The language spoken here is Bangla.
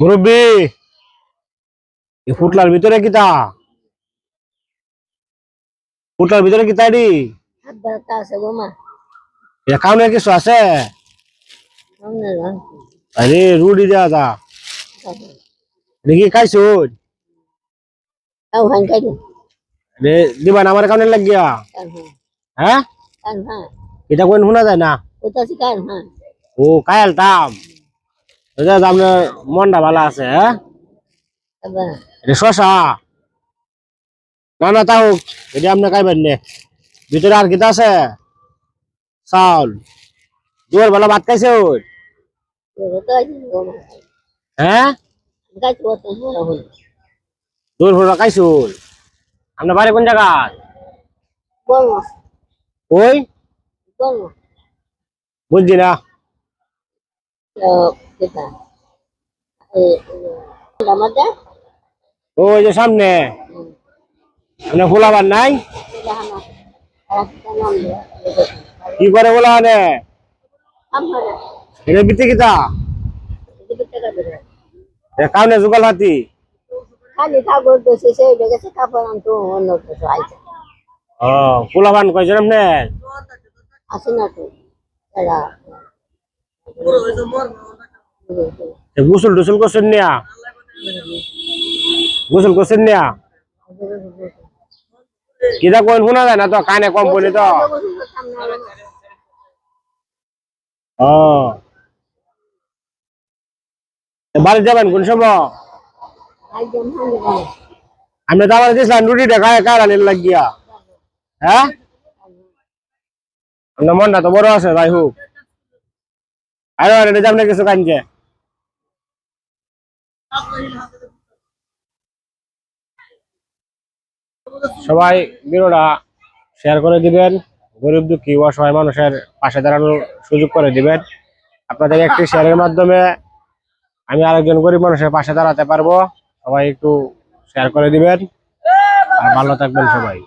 মুরব্বী এই ফুটলার ভিতরে কিতা ফুটলার ভিতরে কিতা এডি কাউনে কিছু আছে আরে রুটি দেওয়া যা দেখি খাইছো দিবা না আমার কাউনে লাগিয়া হ্যাঁ এটা কোন শোনা যায় না ও কায়াল তাম আপনার মনটা ভালো আছে হ্যাঁ এটা শশা না না তাও এটা আপনি খাইবেন নে ভিতরে আর কিতা আছে চাউল দুয়ার বেলা ভাত খাইছে হ্যাঁ দুয়ার বেলা খাইছো আপনার বাড়ি কোন জায়গা ওই বুঝছি না ওই যে সামনে আপনার ফোলাবার নাই কি করে বলা মানে এটা বিতে কিতা কাউনে যুগাল হাতি ফোলাবান কয়েছেন আপনি গোসল টুসল করছেন নিয়া গোসল করছেন নিয়া কিতা কোন শোনা যায় না তো কানে কম বলি তো বাড়ি যাবেন কোন সময় আপনি তো আমার দিয়েছিলেন রুটিটা খায় কারানি লাগিয়া হ্যাঁ আপনার মনটা তো বড় আছে যাই হোক আরো এটা আপনি কিছু কানছে সবাই ভিডিওটা শেয়ার করে দিবেন গরিব দুঃখী অসহায় মানুষের পাশে দাঁড়ানোর সুযোগ করে দিবেন আপনাদের একটি শেয়ারের মাধ্যমে আমি আরেকজন গরিব মানুষের পাশে দাঁড়াতে পারবো সবাই একটু শেয়ার করে দিবেন আর ভালো থাকবেন সবাই।